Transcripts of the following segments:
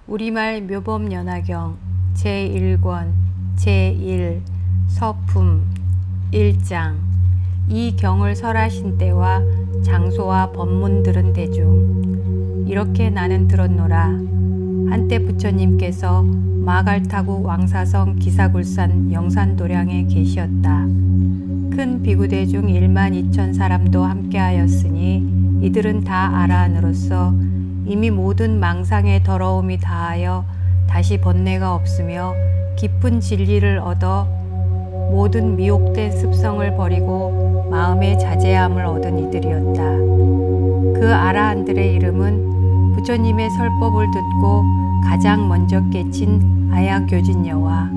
우리말 묘법연화경 제1권 제1 서품 1장. 이 경을 설하신 때와 장소와 법문 들은 대중 이렇게 나는 들었노라. 한때 부처님께서 마갈타국 왕사성 기사굴산 영산도량에 계시었다. 큰 비구대중 12,000 사람도 함께하였으니 이들은 다 아라한으로서 이미 모든 망상의 더러움이 다하여 다시 번뇌가 없으며 깊은 진리를 얻어 모든 미혹된 습성을 버리고 마음의 자제함을 얻은 이들이었다. 그 아라한들의 이름은 부처님의 설법을 듣고 가장 먼저 깨친 아야교진여와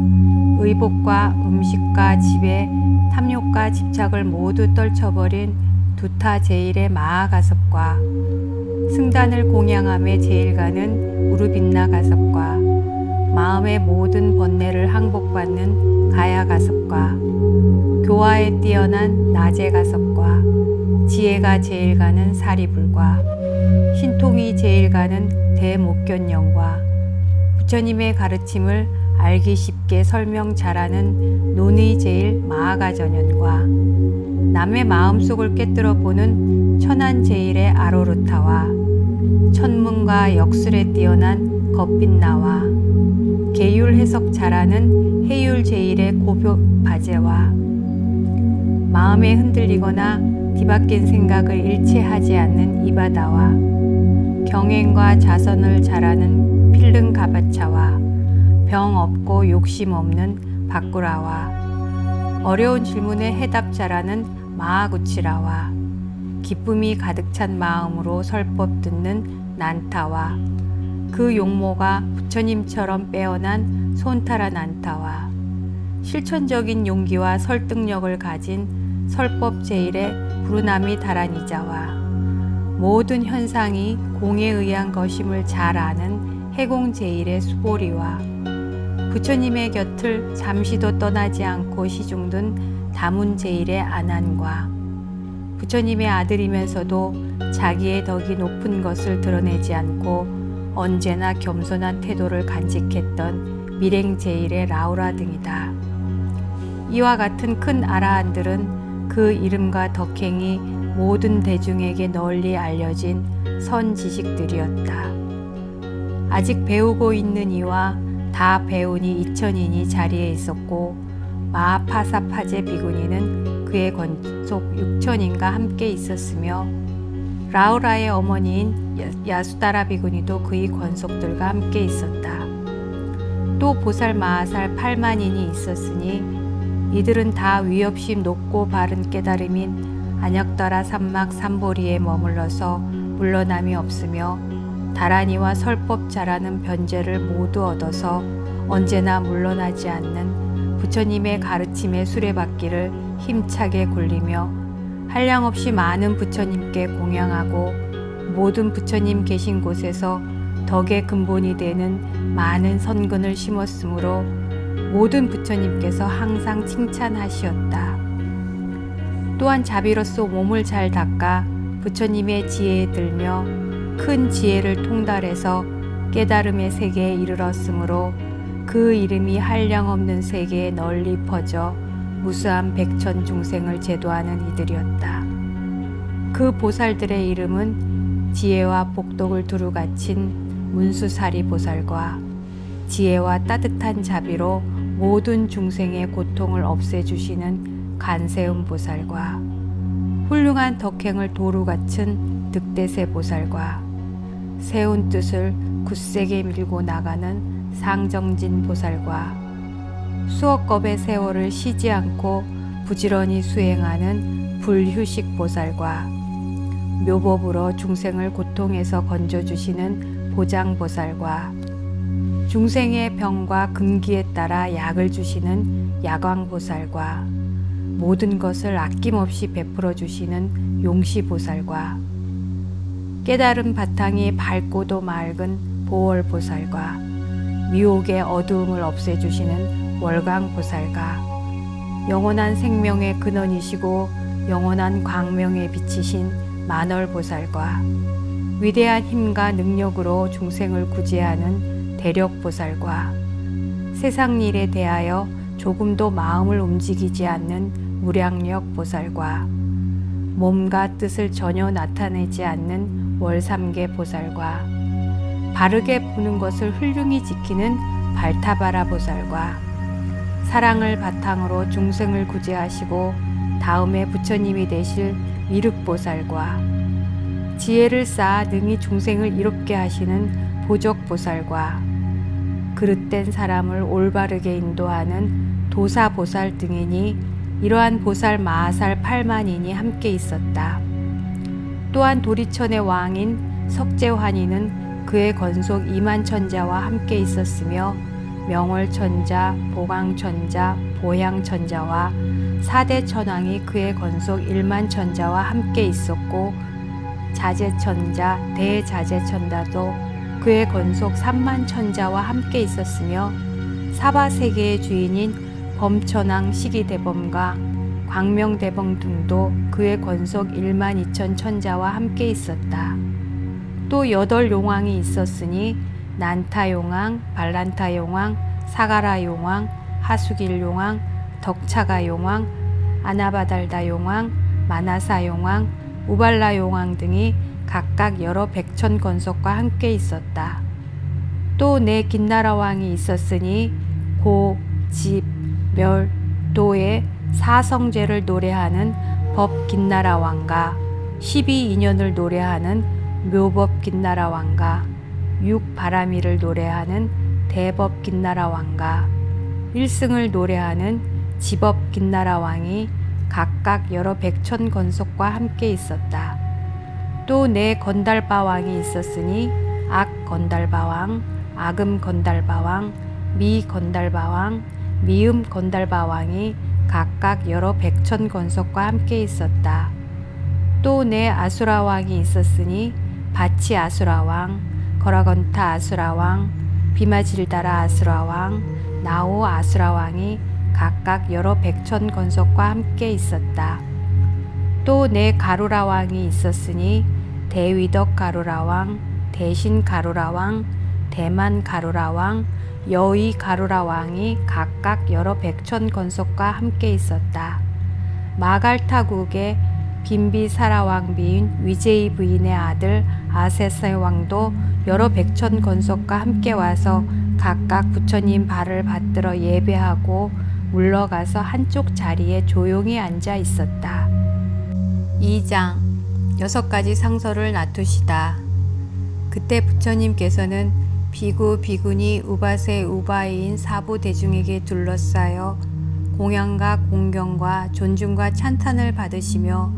의복과 음식과 집에 탐욕과 집착을 모두 떨쳐버린 두타 제일의 마하가섭과 승단을 공양함에 제일가는 우르빈나가섭과 마음의 모든 번뇌를 항복받는 가야가섭과 교화에 뛰어난 나제가섭과 지혜가 제일가는 사리불과 신통이 제일가는 대목견영과 부처님의 가르침을 알기 쉽게 설명 잘하는 논의 제일 마하가전연과 남의 마음속을 깨뜨려 보는 천한 제일의 아로르타와 천문과 역술에 뛰어난 겁빛나와 계율 해석 잘하는 해율 제일의 고표바제와 마음에 흔들리거나 뒤바뀐 생각을 일체하지 않는 이바다와 경행과 자선을 잘하는 필름가바차와 병 없고 욕심 없는 바꾸라와 어려운 질문에 해답 잘하는 마하구치라와 기쁨이 가득 찬 마음으로 설법 듣는 난타와 그 용모가 부처님처럼 빼어난 손타라 난타와 실천적인 용기와 설득력을 가진 설법 제일의 부르나미 다라니자와 모든 현상이 공에 의한 것임을 잘 아는 해공 제일의 수보리와 부처님의 곁을 잠시도 떠나지 않고 시중둔 다문 제일의 안한과 부처님의 아들이면서도 자기의 덕이 높은 것을 드러내지 않고 언제나 겸손한 태도를 간직했던 밀행 제일의 라우라 등이다. 이와 같은 큰 아라한들은 그 이름과 덕행이 모든 대중에게 널리 알려진 선지식들이었다. 아직 배우고 있는 이와 다 배우니 2000인이 자리에 있었고 마하파사파제 비구니는 그의 권속 6000인과 함께 있었으며 라우라의 어머니인 야수다라 비구니도 그의 권속들과 함께 있었다. 또 보살 마하살 8만인이 있었으니 이들은 다 위없이 높고 바른 깨달음인 안역다라 산막 삼보리에 머물러서 물러남이 없으며 다라니와 설법 잘하는 변제를 모두 얻어서 언제나 물러나지 않는 부처님의 가르침의 수레바퀴를 힘차게 굴리며 한량없이 많은 부처님께 공양하고 모든 부처님 계신 곳에서 덕의 근본이 되는 많은 선근을 심었으므로 모든 부처님께서 항상 칭찬하시었다. 또한 자비로서 몸을 잘 닦아 부처님의 지혜에 들며 큰 지혜를 통달해서 깨달음의 세계에 이르렀으므로 그 이름이 한량없는 세계에 널리 퍼져 무수한 백천 중생을 제도하는 이들이었다. 그 보살들의 이름은 지혜와 복덕을 두루 갖춘 문수사리 보살과 지혜와 따뜻한 자비로 모든 중생의 고통을 없애주시는 간세음 보살과 훌륭한 덕행을 도루 갖춘 득대세 보살과 세운 뜻을 굳세게 밀고 나가는 상정진 보살과 수억겁의 세월을 쉬지 않고 부지런히 수행하는 불휴식 보살과 묘법으로 중생을 고통에서 건져주시는 보장 보살과 중생의 병과 금기에 따라 약을 주시는 야광 보살과 모든 것을 아낌없이 베풀어 주시는 용시 보살과 깨달음 바탕이 밝고도 맑은 보월 보살과 미혹의 어두움을 없애주시는 월광 보살과 영원한 생명의 근원이시고 영원한 광명에 비치신 만월 보살과 위대한 힘과 능력으로 중생을 구제하는 대력보살과 세상 일에 대하여 조금도 마음을 움직이지 않는 무량력 보살과 몸과 뜻을 전혀 나타내지 않는 월삼계 보살과 바르게 보는 것을 훌륭히 지키는 발타바라 보살과 사랑을 바탕으로 중생을 구제하시고 다음에 부처님이 되실 미륵보살과 지혜를 쌓아 능히 중생을 이롭게 하시는 보적보살과 그릇된 사람을 올바르게 인도하는 도사보살 등이니 이러한 보살 마하살 8만인이 함께 있었다. 또한 도리천의 왕인 석재환이는 그의 건속 2만 천자와 함께 있었으며 명월천자, 보강천자, 보향천자와 4대 천왕이 그의 건속 1만 천자와 함께 있었고 자재천자, 대자재천자도 그의 건속 3만 천자와 함께 있었으며 사바세계의 주인인 범천왕 시기대범과 광명대범 등도 그의 건속 1만 2천 천자와 함께 있었다. 또 8용왕이 있었으니 난타용왕, 발란타용왕, 사가라용왕, 하수길용왕, 덕차가용왕, 아나바달다용왕, 마나사용왕, 우발라용왕 등이 각각 여러 백천 건석과 함께 있었다. 또 네 긴나라 왕이 있었으니 고, 집, 멸, 도의 사성제를 노래하는 법긴나라 왕과 12인연을 노래하는 묘법긴나라 왕과 육바라미를 노래하는 대법긴나라 왕과 일승을 노래하는 지법긴나라 왕이 각각 여러 백천 건석과 함께 있었다. 또 네 건달바왕이 있었으니 악건달바왕, 아금건달바왕, 미건달바왕, 미음건달바왕이 각각 여러 백천 건석과 함께 있었다. 또 네 아수라왕이 있었으니 바치아수라왕, 거라건타 아수라왕, 비마질다라 아수라왕, 나오 아수라왕이 각각 여러 백천 건석과 함께 있었다. 또 네 가루라왕이 있었으니 대위덕 가루라왕, 대신 가루라왕, 대만 가루라왕, 여의 가루라왕이 각각 여러 백천 건석과 함께 있었다. 마갈타국의 빈비사라왕비인 위제이 부인의 아들 아세세왕도 여러 백천 건석과 함께 와서 각각 부처님 발을 받들어 예배하고 물러가서 한쪽 자리에 조용히 앉아 있었다. 2장 6가지 상서를 놔두시다. 그때 부처님께서는 비구 비구니 우바세 우바이인 사부 대중에게 둘러싸여 공양과 공경과 존중과 찬탄을 받으시며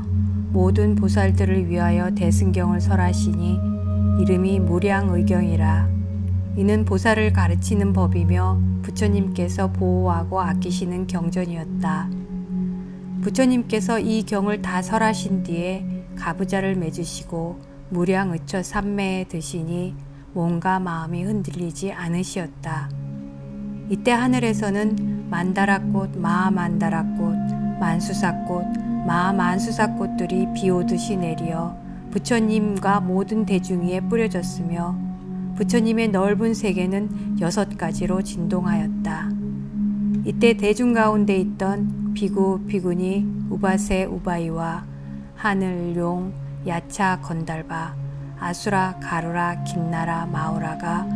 모든 보살들을 위하여 대승경을 설하시니 이름이 무량의경이라. 이는 보살을 가르치는 법이며 부처님께서 보호하고 아끼시는 경전이었다. 부처님께서 이 경을 다 설하신 뒤에 가부좌를 맺으시고 무량의처 삼매에 드시니 몸과 마음이 흔들리지 않으시었다. 이때 하늘에서는 만다라꽃, 마만다라꽃, 만수사꽃, 마만수사꽃들이 비오듯이 내리어 부처님과 모든 대중 위에 뿌려졌으며 부처님의 넓은 세계는 6가지로 진동하였다. 이때 대중 가운데 있던 비구, 비구니, 우바세, 우바이와 하늘, 용, 야차, 건달바, 아수라, 가루라, 긴나라, 마우라가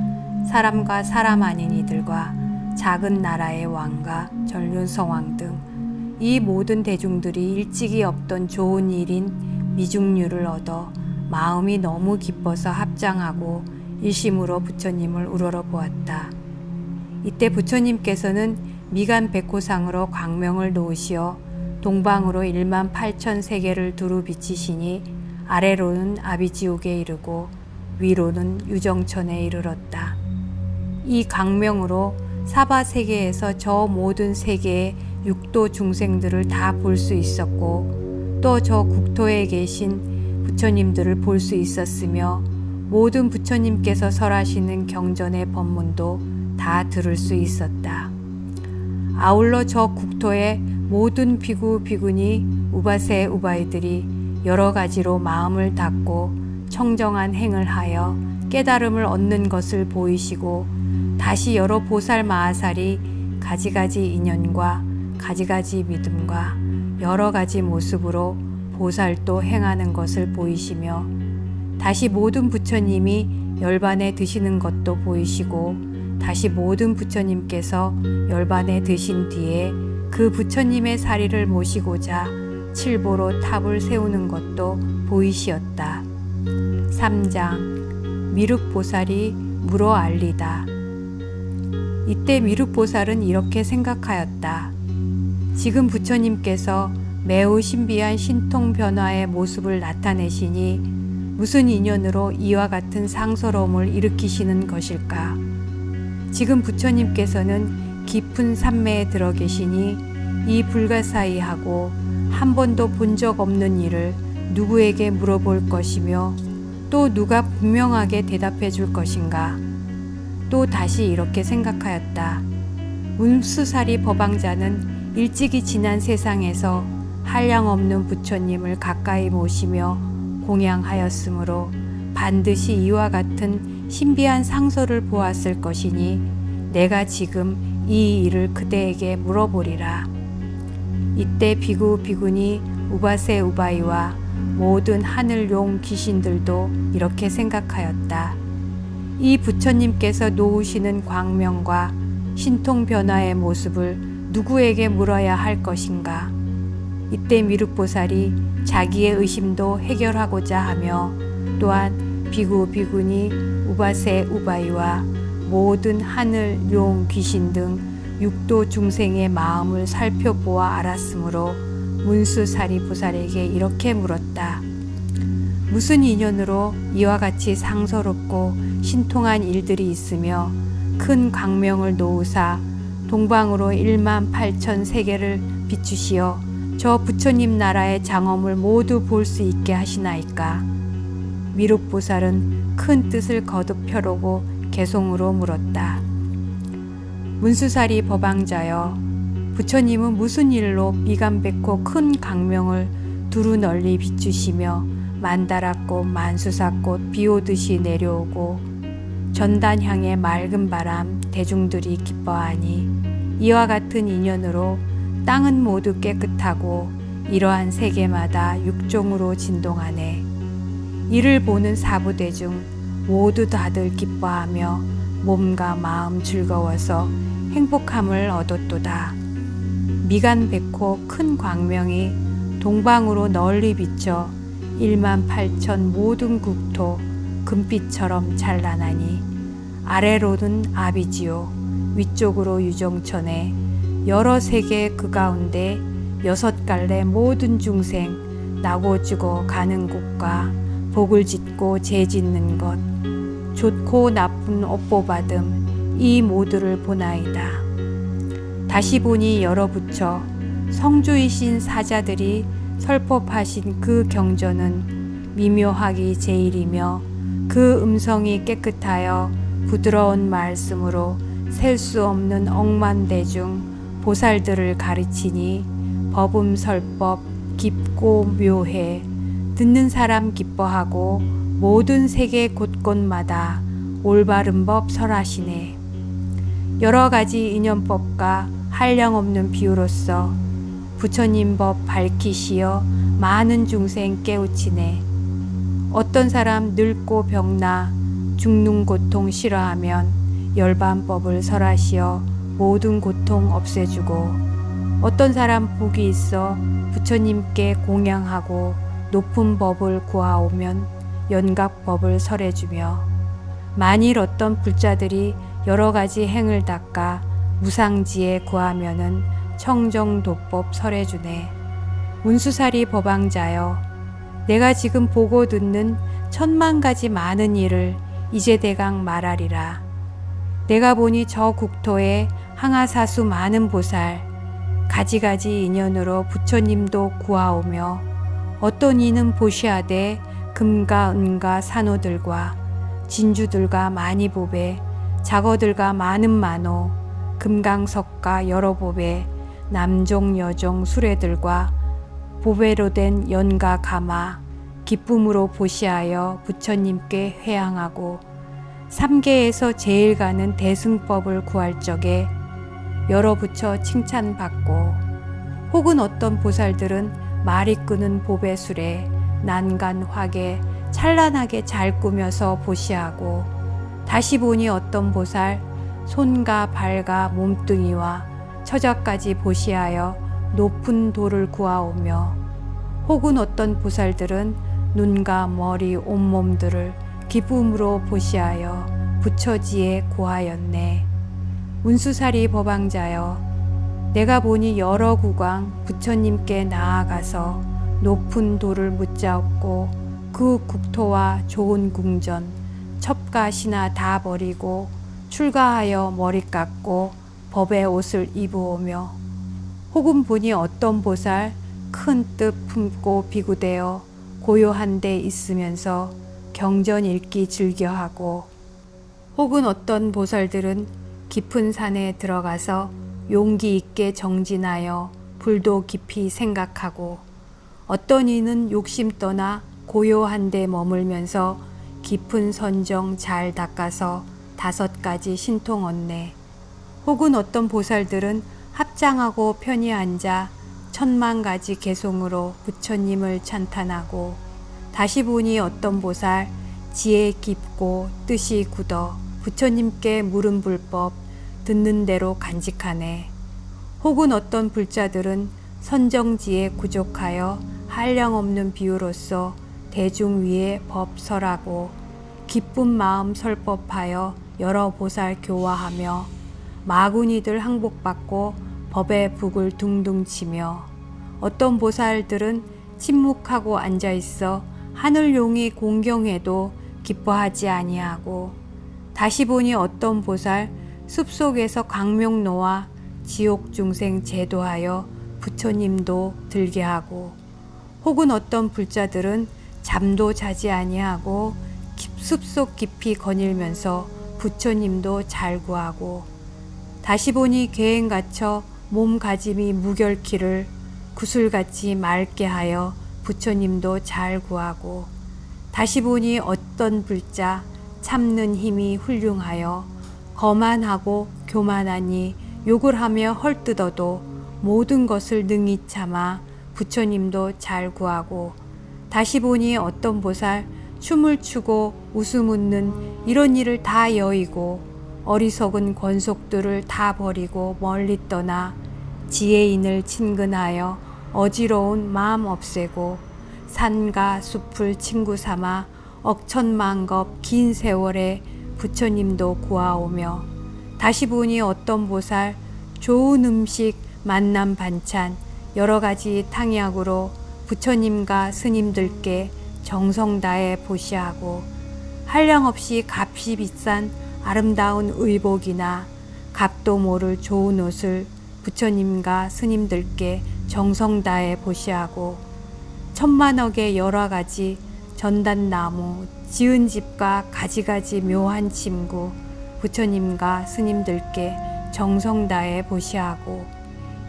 사람과 사람 아닌 이들과 작은 나라의 왕과 전륜성왕 등 이 모든 대중들이 일찍이 없던 좋은 일인 미중류를 얻어 마음이 너무 기뻐서 합장하고 일심으로 부처님을 우러러 보았다. 이때 부처님께서는 미간 백호상으로 광명을 놓으시어 동방으로 1만 8천 세계를 두루 비치시니 아래로는 아비지옥에 이르고 위로는 유정천에 이르렀다. 이 광명으로 사바 세계에서 저 모든 세계의 육도 중생들을 다 볼 수 있었고 또 저 국토에 계신 부처님들을 볼 수 있었으며 모든 부처님께서 설하시는 경전의 법문도 다 들을 수 있었다. 아울러 저 국토의 모든 비구 비구니 우바세 우바이들이 여러 가지로 마음을 닫고 청정한 행을 하여 깨달음을 얻는 것을 보이시고 다시 여러 보살 마하살이 가지가지 인연과 가지가지 믿음과 여러 가지 모습으로 보살도 행하는 것을 보이시며 다시 모든 부처님이 열반에 드시는 것도 보이시고 다시 모든 부처님께서 열반에 드신 뒤에 그 부처님의 사리를 모시고자 칠보로 탑을 세우는 것도 보이시었다. 3장 미륵보살이 물어 알리다. 이때 미륵보살은 이렇게 생각하였다. 지금 부처님께서 매우 신비한 신통 변화의 모습을 나타내시니 무슨 인연으로 이와 같은 상서로움을 일으키시는 것일까? 지금 부처님께서는 깊은 산매에 들어 계시니 이 불가사의하고 한 번도 본 적 없는 일을 누구에게 물어볼 것이며 또 누가 분명하게 대답해 줄 것인가? 또 다시 이렇게 생각하였다. 문수사리 법왕자는 일찍이 지난 세상에서 한량없는 부처님을 가까이 모시며 공양하였으므로 반드시 이와 같은 신비한 상서를 보았을 것이니 내가 지금 이 일을 그대에게 물어보리라. 이때 비구 비구니 우바세 우바이와 모든 하늘용 귀신들도 이렇게 생각하였다. 이 부처님께서 놓으시는 광명과 신통 변화의 모습을 누구에게 물어야 할 것인가? 이때 미륵보살이 자기의 의심도 해결하고자 하며 또한 비구 비구니 우바세 우바이와 모든 하늘 용 귀신 등 육도 중생의 마음을 살펴보아 알았으므로 문수사리 보살에게 이렇게 물었다. 무슨 인연으로 이와 같이 상서롭고 신통한 일들이 있으며 큰 광명을 놓으사 동방으로 1만 8천 세계를 비추시어 저 부처님 나라의 장엄을 모두 볼 수 있게 하시나이까? 미륵보살은 큰 뜻을 거듭 펴보고 개송으로 물었다. 문수사리 법왕자여, 부처님은 무슨 일로 미간백호 큰 광명을 두루 널리 비추시며 만다라꽃 만수사꽃 비오듯이 내려오고 전단향의 맑은 바람 대중들이 기뻐하니 이와 같은 인연으로 땅은 모두 깨끗하고 이러한 세계마다 육종으로 진동하네. 이를 보는 사부대중 모두 다들 기뻐하며 몸과 마음 즐거워서 행복함을 얻었도다. 미간백호 큰 광명이 동방으로 널리 비쳐 1만 8천 모든 국토 금빛처럼 찬란하니 아래로는 아비지요 위쪽으로 유정천에 여러 세계 그 가운데 6갈래 모든 중생 나고 죽어 가는 곳과 복을 짓고 죄 짓는 것 좋고 나쁜 업보받음 이 모두를 보나이다. 다시 보니 여러 부처 성주이신 사자들이 설법하신 그 경전은 미묘하기 제일이며 그 음성이 깨끗하여 부드러운 말씀으로 셀 수 없는 억만대중 보살들을 가르치니 법음설법 깊고 묘해 듣는 사람 기뻐하고 모든 세계 곳곳마다 올바른 법 설하시네. 여러 가지 인연법과 한량없는 비유로서 부처님 법 밝히시어 많은 중생 깨우치네. 어떤 사람 늙고 병나 죽는 고통 싫어하면 열반법을 설하시어 모든 고통 없애주고 어떤 사람 복이 있어 부처님께 공양하고 높은 법을 구하오면 연각법을 설해주며 만일 어떤 불자들이 여러 가지 행을 닦아 무상지에 구하면은 청정도법 설해주네. 문수사리 법왕자여, 내가 지금 보고 듣는 10,000,000가지 많은 일을 이제 대강 말하리라. 내가 보니 저 국토에 항아사수 많은 보살 가지가지 인연으로 부처님도 구하오며 어떤 이는 보시하되 금과 은과 산호들과 진주들과 많이 보배 작어들과 많은 만호 금강석과 여러 보배 남종 여종 수레들과 보배로 된 연가 가마 기쁨으로 보시하여 부처님께 회향하고 삼계에서 제일 가는 대승법을 구할 적에 여러 부처 칭찬받고, 혹은 어떤 보살들은 말이 끄는 보배 술에 난간 화계 찬란하게 잘 꾸며서 보시하고, 다시 보니 어떤 보살 손과 발과 몸뚱이와 처자까지 보시하여 높은 도를 구하오며, 혹은 어떤 보살들은 눈과 머리 온몸들을 기쁨으로 보시하여 부처지에 고하였네. 운수사리 법왕자여, 내가 보니 여러 국왕 부처님께 나아가서 높은 도를 묻자옵고, 그 국토와 좋은 궁전 첩과 신하 다 버리고 출가하여 머리 깎고 법의 옷을 입으오며, 혹은 보니 어떤 보살 큰 뜻 품고 비구되어 고요한 데 있으면서 경전 읽기 즐겨하고, 혹은 어떤 보살들은 깊은 산에 들어가서 용기 있게 정진하여 불도 깊이 생각하고, 어떤 이는 욕심 떠나 고요한 데 머물면서 깊은 선정 잘 닦아서 5가지 신통 얻네. 혹은 어떤 보살들은 합장하고 편히 앉아 10,000,000가지 개송으로 부처님을 찬탄하고, 다시 보니 어떤 보살 지혜 깊고 뜻이 굳어 부처님께 물은 불법 듣는 대로 간직하네. 혹은 어떤 불자들은 선정지에 구족하여 한량없는 비유로서 대중 위에 법 설하고, 기쁜 마음 설법하여 여러 보살 교화하며 마구니들 항복받고 법의 북을 둥둥 치며, 어떤 보살들은 침묵하고 앉아있어 하늘용이 공경해도 기뻐하지 아니하고, 다시 보니 어떤 보살 숲속에서 광명 놓아 지옥 중생 제도하여 부처님도 들게 하고, 혹은 어떤 불자들은 잠도 자지 아니하고 숲속 깊이 거닐면서 부처님도 잘 구하고, 다시 보니 계행 갇혀 몸가짐이 무결키를 구슬같이 맑게 하여 부처님도 잘 구하고, 다시 보니 어떤 불자 참는 힘이 훌륭하여 거만하고 교만하니 욕을 하며 헐뜯어도 모든 것을 능히 참아 부처님도 잘 구하고, 다시 보니 어떤 보살 춤을 추고 웃음 웃는 이런 일을 다 여의고 어리석은 권속들을 다 버리고 멀리 떠나 지혜인을 친근하여 어지러운 마음 없애고, 산과 숲을 친구 삼아 억천만겁 긴 세월에 부처님도 구하오며, 다시 보니 어떤 보살 좋은 음식 만남 반찬 여러 가지 탕약으로 부처님과 스님들께 정성 다해 보시하고, 한량없이 값이 비싼 아름다운 의복이나 값도 모를 좋은 옷을 부처님과 스님들께 정성 다해 보시하고, 10,000,000억의 여러 가지 전단나무, 지은 집과 가지가지 묘한 침구 부처님과 스님들께 정성 다해 보시하고,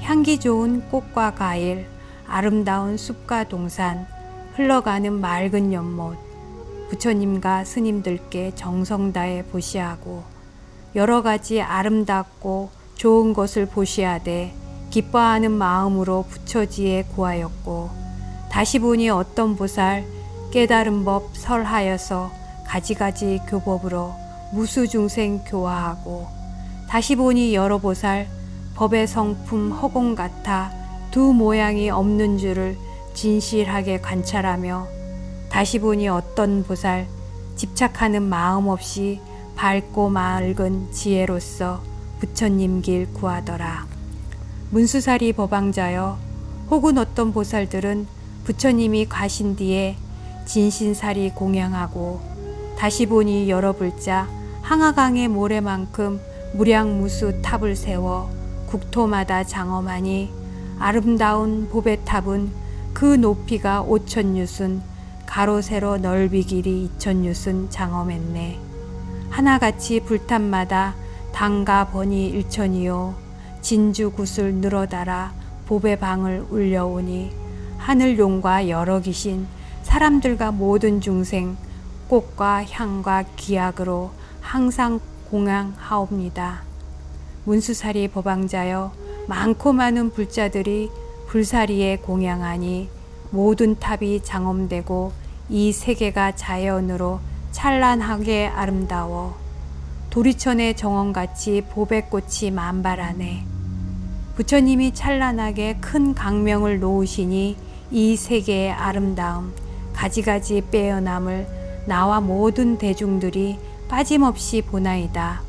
향기 좋은 꽃과 과일, 아름다운 숲과 동산, 흘러가는 맑은 연못 부처님과 스님들께 정성 다해 보시하고, 여러 가지 아름답고 좋은 것을 보시하되 기뻐하는 마음으로 부처지에 구하였고, 다시 보니 어떤 보살 깨달은 법 설하여서 가지가지 교법으로 무수중생 교화하고, 다시 보니 여러 보살 법의 성품 허공 같아 두 모양이 없는 줄을 진실하게 관찰하며, 다시 보니 어떤 보살 집착하는 마음 없이 밝고 맑은 지혜로서 부처님 길 구하더라. 문수사리 법왕자여, 혹은 어떤 보살들은 부처님이 가신 뒤에 진신사리 공양하고, 다시 보니 여러 불자 항아강의 모래만큼 무량무수 탑을 세워 국토마다 장엄하니, 아름다운 보배탑은 그 높이가 5,000유순, 가로 세로 넓이 길이 2,000유순 장엄했네. 하나같이 불탑마다 당가 번이 1,000이요 진주 굿을 늘어달아 보배방을 울려오니, 하늘용과 여러 귀신, 사람들과 모든 중생, 꽃과 향과 기약으로 항상 공양하옵니다. 문수사리 법왕자여, 많고 많은 불자들이 불사리에 공양하니 모든 탑이 장엄되고 이 세계가 자연으로 찬란하게 아름다워 도리천의 정원같이 보배꽃이 만발하네. 부처님이 찬란하게 큰 광명을 놓으시니 이 세계의 아름다움 가지가지 빼어남을 나와 모든 대중들이 빠짐없이 보나이다.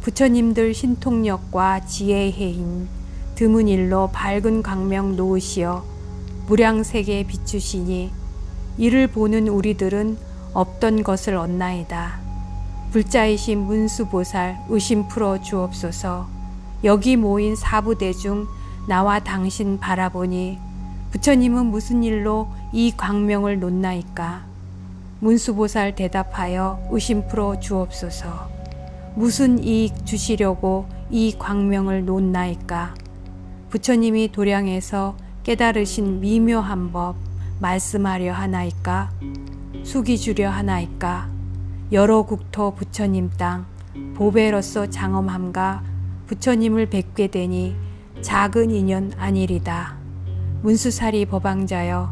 부처님들 신통력과 지혜의 해인 드문 일로 밝은 광명 놓으시어 무량세계에 비추시니 이를 보는 우리들은 없던 것을 얻나이다. 불자이신 문수보살 의심 풀어 주옵소서. 여기 모인 사부대중 나와 당신 바라보니 부처님은 무슨 일로 이 광명을 놓나이까? 문수보살 대답하여 의심 풀어 주옵소서. 무슨 이익 주시려고 이 광명을 놓나이까? 부처님이 도량에서 깨달으신 미묘한 법 말씀하려 하나이까? 숙이 주려 하나이까? 여러 국토 부처님 땅 보배로서 장엄함과 부처님을 뵙게 되니 작은 인연 아니리다. 문수사리 법왕자여,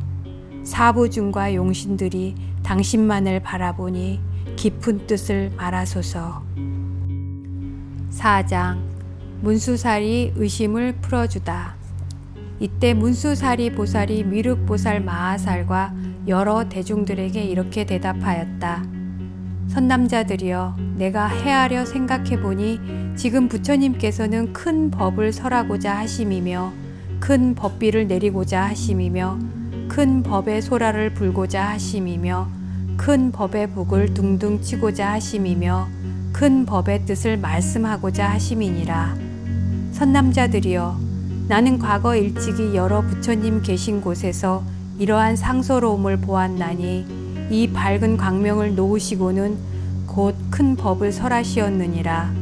사부중과 용신들이 당신만을 바라보니 깊은 뜻을 말하소서. 4장 문수사리 의심을 풀어주다. 이때 문수사리 보살이 미륵보살 마하살과 여러 대중들에게 이렇게 대답하였다. 선남자들이여, 내가 헤아려 생각해보니 지금 부처님께서는 큰 법을 설하고자 하심이며 큰 법비를 내리고자 하심이며 큰 법의 소라를 불고자 하심이며 큰 법의 북을 둥둥 치고자 하심이며 큰 법의 뜻을 말씀하고자 하심이니라. 선남자들이여, 나는 과거 일찍이 여러 부처님 계신 곳에서 이러한 상서로움을 보았나니 이 밝은 광명을 놓으시고는 곧 큰 법을 설하시었느니라.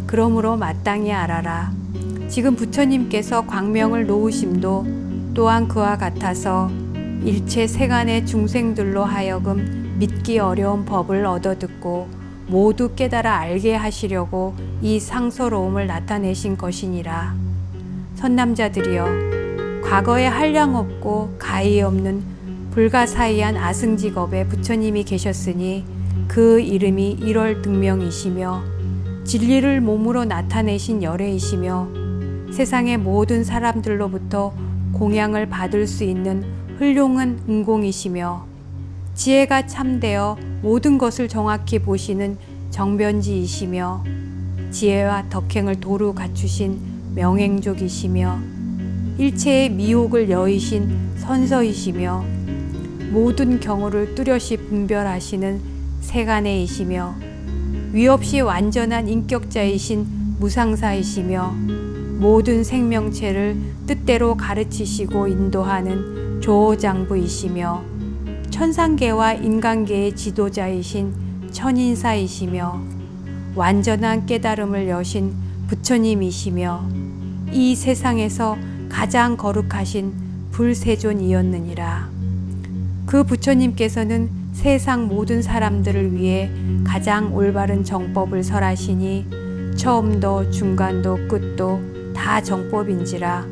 그러므로 마땅히 알아라. 지금 부처님께서 광명을 놓으심도 또한 그와 같아서 일체 세간의 중생들로 하여금 믿기 어려운 법을 얻어듣고 모두 깨달아 알게 하시려고 이 상서로움을 나타내신 것이니라. 선남자들이여, 과거에 한량 없고 가히 없는 불가사의한 아승직업에 부처님이 계셨으니 그 이름이 일월등명이시며 진리를 몸으로 나타내신 열애이시며 세상의 모든 사람들로부터 공양을 받을 수 있는 훌륭한 은공이시며 지혜가 참되어 모든 것을 정확히 보시는 정변지이시며 지혜와 덕행을 도루 갖추신 명행족이시며 일체의 미혹을 여의신 선서이시며 모든 경우를 뚜렷이 분별하시는 세간의이시며 위없이 완전한 인격자이신 무상사이시며 모든 생명체를 뜻대로 가르치시고 인도하는 조호장부이시며 천상계와 인간계의 지도자이신 천인사이시며 완전한 깨달음을 여신 부처님이시며 이 세상에서 가장 거룩하신 불세존이었느니라. 그 부처님께서는 세상 모든 사람들을 위해 가장 올바른 정법을 설하시니 처음도 중간도 끝도 다 정법인지라.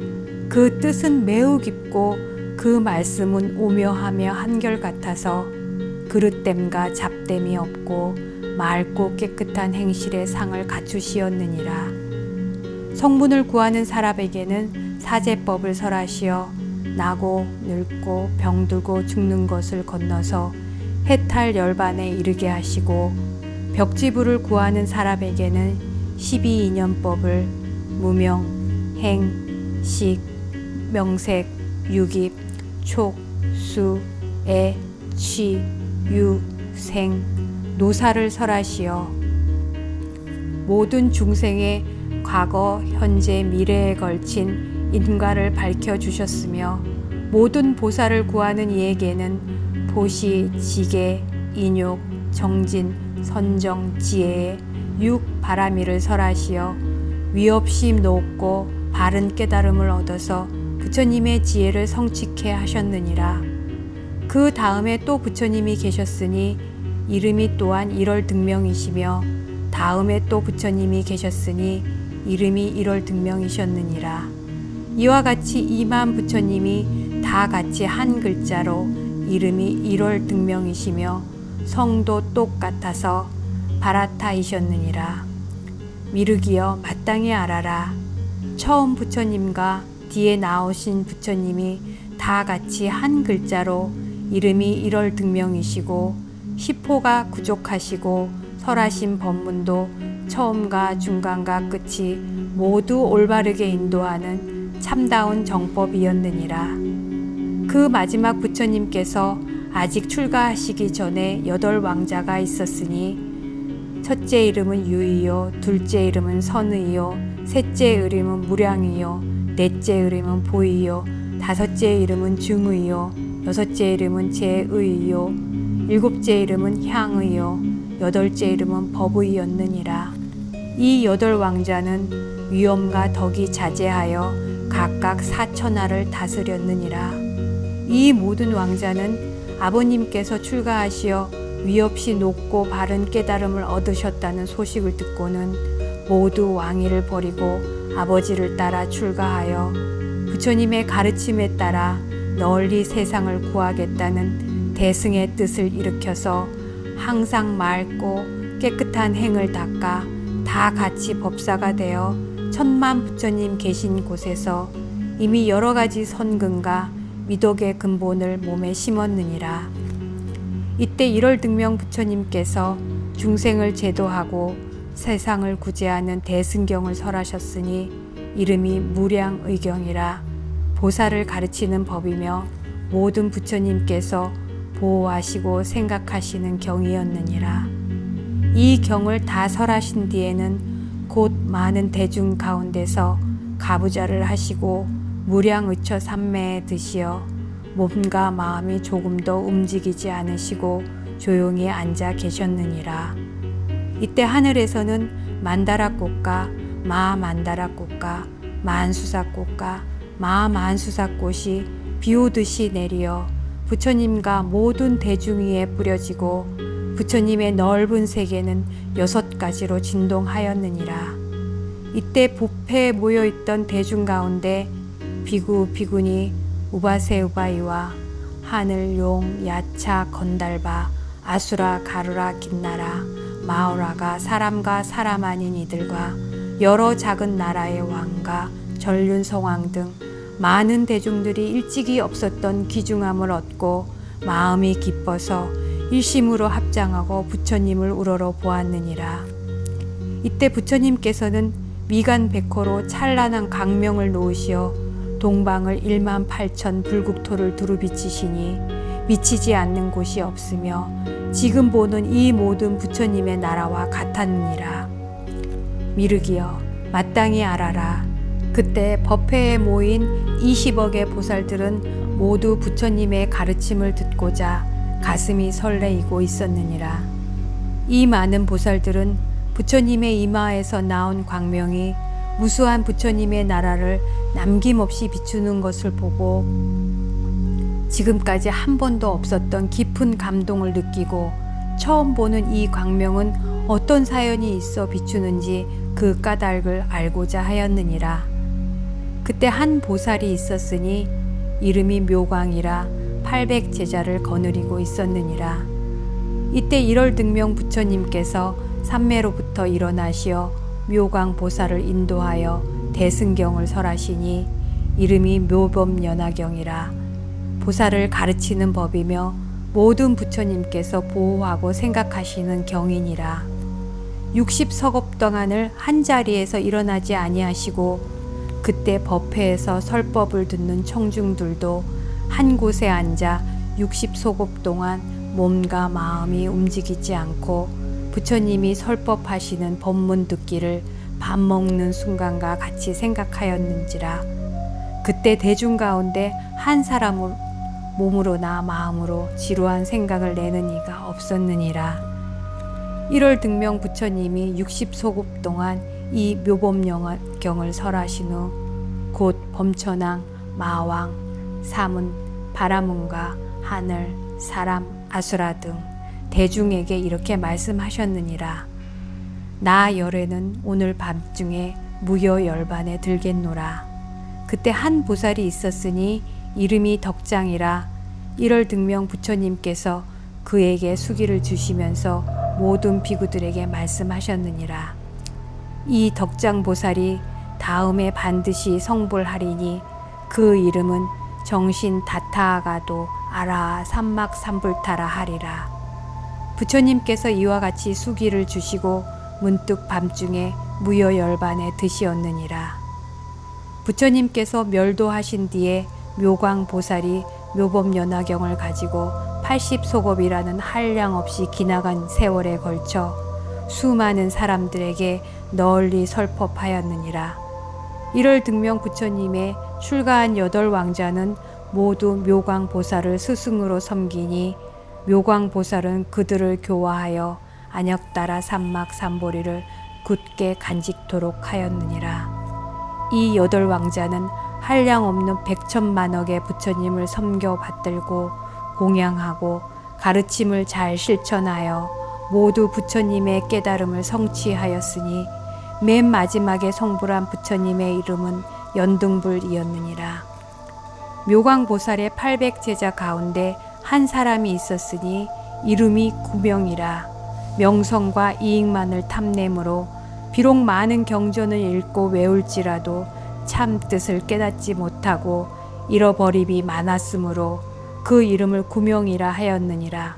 그 뜻은 매우 깊고 그 말씀은 오묘하며 한결같아서 그릇됨과 잡됨이 없고 맑고 깨끗한 행실의 상을 갖추시었느니라. 성문을 구하는 사람에게는 사제법을 설하시어 나고 늙고 병들고 죽는 것을 건너서 해탈 열반에 이르게 하시고 벽지부를 구하는 사람에게는 12인연법을 무명, 행, 식, 명색, 유깁, 촉, 수, 애, 취, 유, 생, 노사를 설하시어 모든 중생의 과거, 현재, 미래에 걸친 인과를 밝혀주셨으며 모든 보살을 구하는 이에게는 보시, 지계, 인욕, 정진, 선정, 지혜의 육 바라미를 설하시어 위없이 높고 바른 깨달음을 얻어서 부처님의 지혜를 성취케 하셨느니라. 그 다음에 또 부처님이 계셨으니 이름이 또한 1월 등명이시며 다음에 또 부처님이 계셨으니 이름이 1월 등명이셨느니라. 이와 같이 이만 부처님이 다 같이 한 글자로 이름이 1월 등명이시며 성도 똑같아서 바라타이셨느니라. 미륵이여 마땅히 알아라. 처음 부처님과 뒤에 나오신 부처님이 다 같이 한 글자로 이름이 1월 등명이시고 시포가 구족하시고 설하신 법문도 처음과 중간과 끝이 모두 올바르게 인도하는 참다운 정법이었느니라. 그 마지막 부처님께서 아직 출가하시기 전에 8왕자가 있었으니 첫째 이름은 유이요, 둘째 이름은 선의요, 셋째 이름은 무량이요, 넷째 이름은 보이요, 다섯째 이름은 중의요, 여섯째 이름은 제의요, 일곱째 이름은 향의요, 여덟째 이름은 법의였느니라. 이 8왕자는 위엄과 덕이 자제하여 각각 4천하를 다스렸느니라. 이 모든 왕자는 아버님께서 출가하시어 위없이 높고 바른 깨달음을 얻으셨다는 소식을 듣고는 모두 왕위를 버리고 아버지를 따라 출가하여 부처님의 가르침에 따라 널리 세상을 구하겠다는 대승의 뜻을 일으켜서 항상 맑고 깨끗한 행을 닦아 다 같이 법사가 되어 천만 부처님 계신 곳에서 이미 여러 가지 선근과 미덕의 근본을 몸에 심었느니라. 이때 1월 등명 부처님께서 중생을 제도하고 세상을 구제하는 대승경을 설하셨으니 이름이 무량의경이라. 보살을 가르치는 법이며 모든 부처님께서 보호하시고 생각하시는 경이었느니라. 이 경을 다 설하신 뒤에는 곧 많은 대중 가운데서 가부좌를 하시고 무량의처 삼매에 드시어 몸과 마음이 조금도 움직이지 않으시고 조용히 앉아 계셨느니라. 이때 하늘에서는 만다라꽃과 마만다라꽃과 만수사꽃과 마만수사꽃이 비오듯이 내리어 부처님과 모든 대중 위에 뿌려지고 부처님의 넓은 세계는 6가지로 진동하였느니라. 이때 부패에 모여있던 대중 가운데 비구 비구니 우바세 우바이와 하늘 용 야차 건달바 아수라 가루라 긴나라 마오라가 사람과 사람 아닌 이들과 여러 작은 나라의 왕과 전륜성왕 등 많은 대중들이 일찍이 없었던 귀중함을 얻고 마음이 기뻐서 일심으로 합장하고 부처님을 우러러 보았느니라. 이때 부처님께서는 미간 백호로 찬란한 광명을 놓으시어 동방을 18,000 불국토를 두루 비치시니 미치지 않는 곳이 없으며 지금 보는 이 모든 부처님의 나라와 같았느니라. 미륵이여 마땅히 알아라. 그때 법회에 모인 20억의 보살들은 모두 부처님의 가르침을 듣고자 가슴이 설레이고 있었느니라. 이 많은 보살들은 부처님의 이마에서 나온 광명이 무수한 부처님의 나라를 남김없이 비추는 것을 보고 지금까지 한 번도 없었던 깊은 감동을 느끼고 처음 보는 이 광명은 어떤 사연이 있어 비추는지 그 까닭을 알고자 하였느니라. 그때 한 보살이 있었으니 이름이 묘광이라 800제자를 거느리고 있었느니라. 이때 1월 등명 부처님께서 삼매로부터 일어나시어 묘광 보살을 인도하여 대승경을 설하시니 이름이 묘법연화경이라. 보살을 가르치는 법이며 모든 부처님께서 보호하고 생각하시는 경이니라. 60서급 동안을 한 자리에서 일어나지 아니하시고 그때 법회에서 설법을 듣는 청중들도 한 곳에 앉아 60소급 동안 몸과 마음이 움직이지 않고 부처님이 설법하시는 법문 듣기를 밥 먹는 순간과 같이 생각하였는지라. 그때 대중 가운데 한 사람은 몸으로나 마음으로 지루한 생각을 내는 이가 없었느니라. 1월 등명 부처님이 60소급 동안 이 묘법경을 설하신 후 곧 범천왕, 마왕, 사문, 바라문과 하늘, 사람, 아수라 등 대중에게 이렇게 말씀하셨느니라. 나 열에는 오늘 밤중에 무여 열반에 들겠노라. 그때 한 보살이 있었으니 이름이 덕장이라. 1월 등명 부처님께서 그에게 수기를 주시면서 모든 비구들에게 말씀하셨느니라. 이 덕장 보살이 다음에 반드시 성불하리니 그 이름은 정신 다타아가도 아라하 삼막 삼불타라 하리라. 부처님께서 이와 같이 수기를 주시고 문득 밤중에 무여 열반에 드시었느니라. 부처님께서 멸도하신 뒤에 묘광 보살이 묘법연화경을 가지고 80소겁이라는 한량없이 기나간 세월에 걸쳐 수많은 사람들에게 널리 설법하였느니라. 1월 등명 부처님의 출가한 8왕자는 모두 묘광 보살을 스승으로 섬기니 묘광 보살은 그들을 교화하여 안역따라 삼막 삼보리를 굳게 간직토록 하였느니라. 이 8왕자는 한량없는 100천만억의 부처님을 섬겨 받들고 공양하고 가르침을 잘 실천하여 모두 부처님의 깨달음을 성취하였으니 맨 마지막에 성불한 부처님의 이름은 연등불이었느니라. 묘광보살의 800제자 가운데 한 사람이 있었으니 이름이 구명이라. 명성과 이익만을 탐내므로 비록 많은 경전을 읽고 외울지라도 참 뜻을 깨닫지 못하고 잃어버림이 많았으므로 그 이름을 구명이라 하였느니라.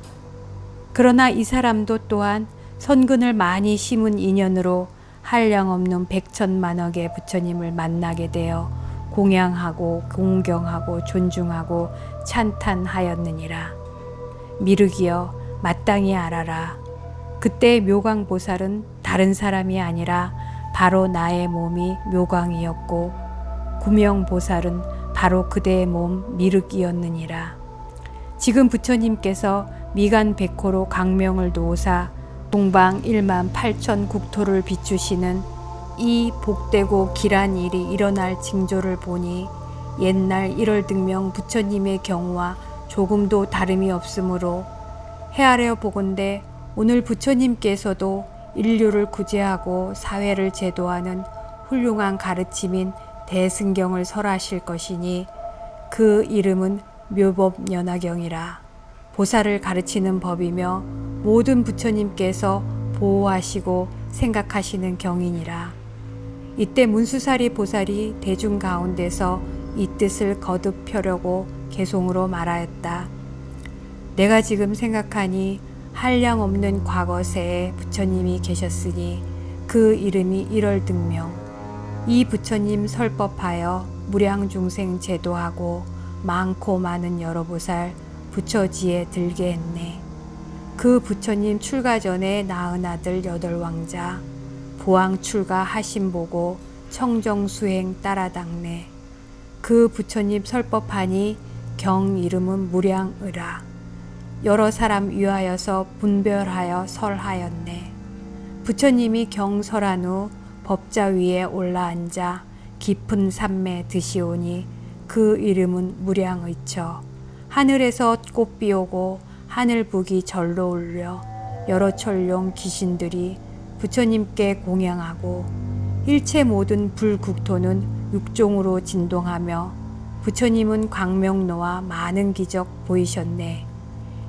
그러나 이 사람도 또한 선근을 많이 심은 인연으로 한량없는 100천만억의 부처님을 만나게 되어 공양하고 공경하고 존중하고 찬탄하였느니라. 미륵이여 마땅히 알아라. 그때 묘광보살은 다른 사람이 아니라 바로 나의 몸이 묘광이었고 구명보살은 바로 그대의 몸 미륵이었느니라. 지금 부처님께서 미간 백호로 강명을 놓으사 동방 1만 8천 국토를 비추시는 이 복되고 길한 일이 일어날 징조를 보니 옛날 1월 등명 부처님의 경우와 조금도 다름이 없으므로 헤아려 보건대 오늘 부처님께서도 인류를 구제하고 사회를 제도하는 훌륭한 가르침인 대승경을 설하실 것이니 그 이름은 묘법연화경이라. 보살을 가르치는 법이며 모든 부처님께서 보호하시고 생각하시는 경이니라. 이때 문수사리 보살이 대중 가운데서 이 뜻을 거듭 펴려고 개송으로 말하였다. 내가 지금 생각하니 한량없는 과거세에 부처님이 계셨으니 그 이름이 1월 등명. 이 부처님 설법하여 무량중생 제도하고 많고 많은 여러 보살 부처지에 들게 했네. 그 부처님 출가 전에 낳은 아들 8왕자 부왕 출가 하심 보고 청정수행 따라당네. 그 부처님 설법하니 경 이름은 무량의라. 여러 사람 위하여서 분별하여 설하였네. 부처님이 경설한 후 법자 위에 올라앉아 깊은 산매 드시오니 그 이름은 무량의처. 하늘에서 꽃비 오고 하늘북이 절로 울려 여러 천룡 귀신들이 부처님께 공양하고 일체 모든 불국토는 육종으로 진동하며 부처님은 광명노와 많은 기적 보이셨네.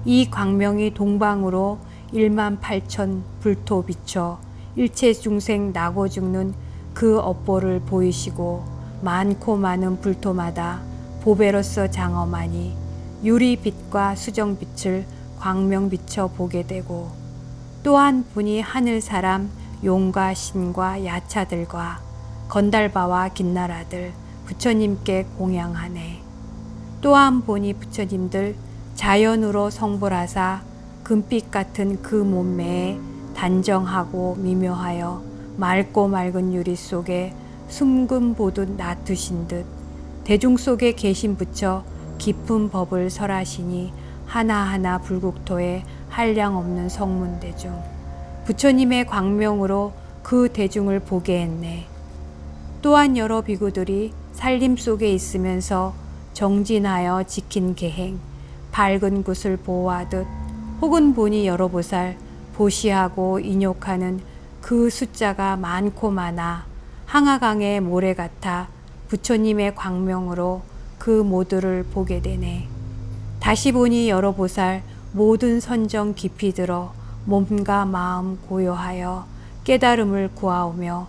이 광명이 동방으로 1만 8천 불토 비춰 일체 중생 나고 죽는 그 업보를 보이시고 많고 많은 불토마다 보배로서 장엄하니 유리빛과 수정빛을 광명 비춰 보게 되고 또 한 분이 하늘사람 용과 신과 야차들과 건달바와 긴나라들 부처님께 공양하네. 또 한 분이 부처님들 자연으로 성불하사 금빛 같은 그 몸매에 단정하고 미묘하여 맑고 맑은 유리 속에 숨금 보듯 놔두신 듯 대중 속에 계신 부처 깊은 법을 설하시니 하나하나 불국토에 한량없는 성문대중 부처님의 광명으로 그 대중을 보게 했네. 또한 여러 비구들이 살림 속에 있으면서 정진하여 지킨 계행 밝은 곳을 보호하듯 혹은 보니 여러 보살 보시하고 인욕하는 그 숫자가 많고 많아 항아강의 모래 같아 부처님의 광명으로 그 모두를 보게 되네. 다시 보니 여러 보살 모든 선정 깊이 들어 몸과 마음 고요하여 깨달음을 구하오며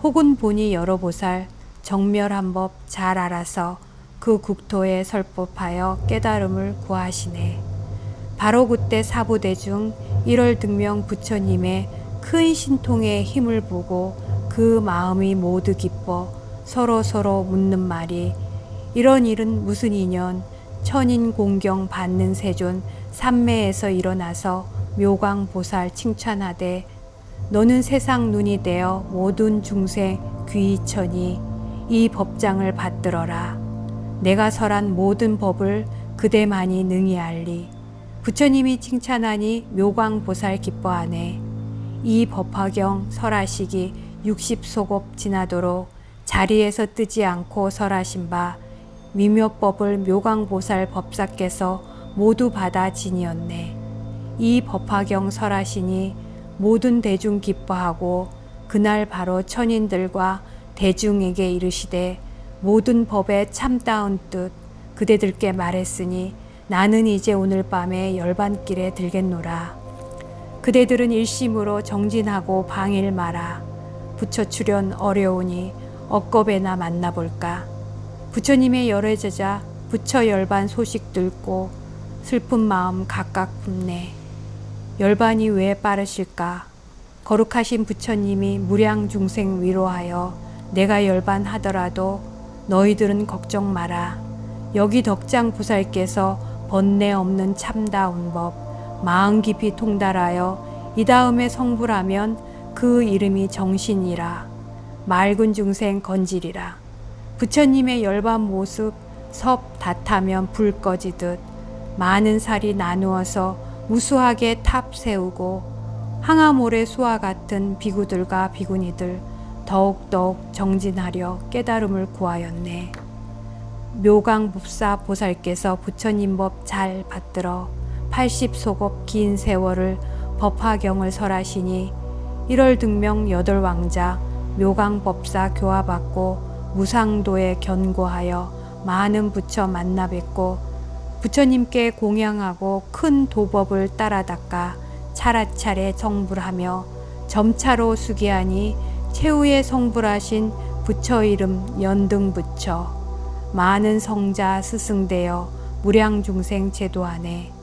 혹은 보니 여러 보살 정멸한 법 잘 알아서 그 국토에 설법하여 깨달음을 구하시네. 바로 그때 사부대중 1월 등명 부처님의 큰 신통의 힘을 보고 그 마음이 모두 기뻐 서로 묻는 말이 이런 일은 무슨 인연 천인 공경 받는 세존 삼매에서 일어나서 묘광보살 칭찬하되 너는 세상 눈이 되어 모든 중생 귀이천이 이 법장을 받들어라. 내가 설한 모든 법을 그대만이 능히 알리. 부처님이 칭찬하니 묘광보살 기뻐하네. 이 법화경 설하시기 60소급 지나도록 자리에서 뜨지 않고 설하신 바 미묘법을 묘광보살 법사께서 모두 받아 지니었네. 이 법화경 설하시니 모든 대중 기뻐하고 그날 바로 천인들과 대중에게 이르시되 모든 법에 참다운 뜻 그대들께 말했으니 나는 이제 오늘 밤에 열반길에 들겠노라. 그대들은 일심으로 정진하고 방일 마라. 부처 출현 어려우니 억겁에나 만나볼까. 부처님의 열애 제자 부처 열반 소식 듣고 슬픈 마음 각각 품네. 열반이 왜 빠르실까? 거룩하신 부처님이 무량 중생 위로하여 내가 열반하더라도 너희들은 걱정 마라. 여기 덕장 보살께서 번뇌 없는 참다운 법 마음 깊이 통달하여 이 다음에 성불하면 그 이름이 정신이라. 맑은 중생 건지리라. 부처님의 열반 모습 섭 닷하면 불 꺼지듯 많은 살이 나누어서 무수하게 탑 세우고 항아모래 수와 같은 비구들과 비구니들 더욱더욱 정진하려 깨달음을 구하였네. 묘광법사 보살께서 부처님 법 잘 받들어 80소급 긴 세월을 법화경을 설하시니 1월 등명 8왕자 묘광법사 교화받고 무상도에 견고하여 많은 부처 만나 뵙고 부처님께 공양하고 큰 도법을 따라 닦아 차례차례 성불하며 점차로 수기하니 최후에 성불하신 부처 이름 연등부처 많은 성자 스승되어 무량중생 제도하네.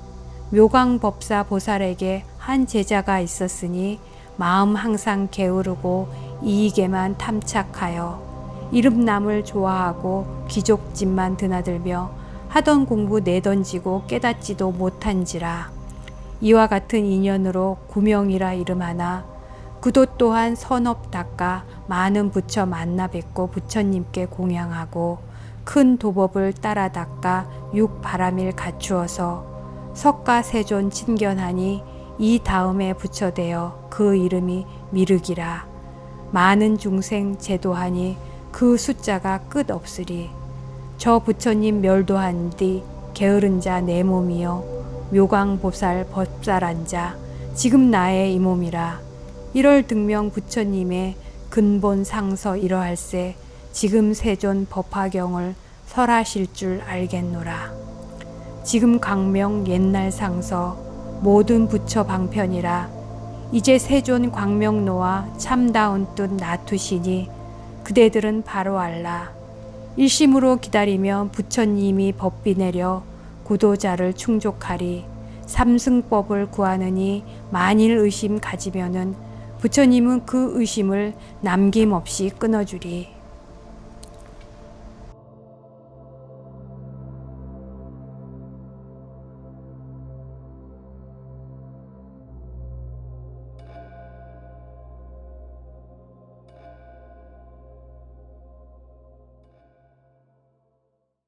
묘광법사 보살에게 한 제자가 있었으니 마음 항상 게으르고 이익에만 탐착하여 이름남을 좋아하고 귀족집만 드나들며 하던 공부 내던지고 깨닫지도 못한지라. 이와 같은 인연으로 구명이라 이름 하나 그도 또한 선업 닦아 많은 부처 만나 뵙고 부처님께 공양하고 큰 도법을 따라 닦아 육바람일 갖추어서 석가세존 친견하니 이 다음에 부처되어 그 이름이 미륵이라. 많은 중생 제도하니 그 숫자가 끝 없으리. 저 부처님 멸도한 뒤 게으른 자 내 몸이요 묘광보살 법살한 자 지금 나의 이 몸이라. 1월 등명 부처님의 근본 상서 이러할세 지금 세존 법화경을 설하실 줄 알겠노라. 지금 강명 옛날 상서 모든 부처 방편이라. 이제 세존 광명노와 참다운 뜻 놔두시니 그대들은 바로 알라. 일심으로 기다리면 부처님이 법비 내려 구도자를 충족하리. 삼승법을 구하느니 만일 의심 가지면은 부처님은 그 의심을 남김없이 끊어주리.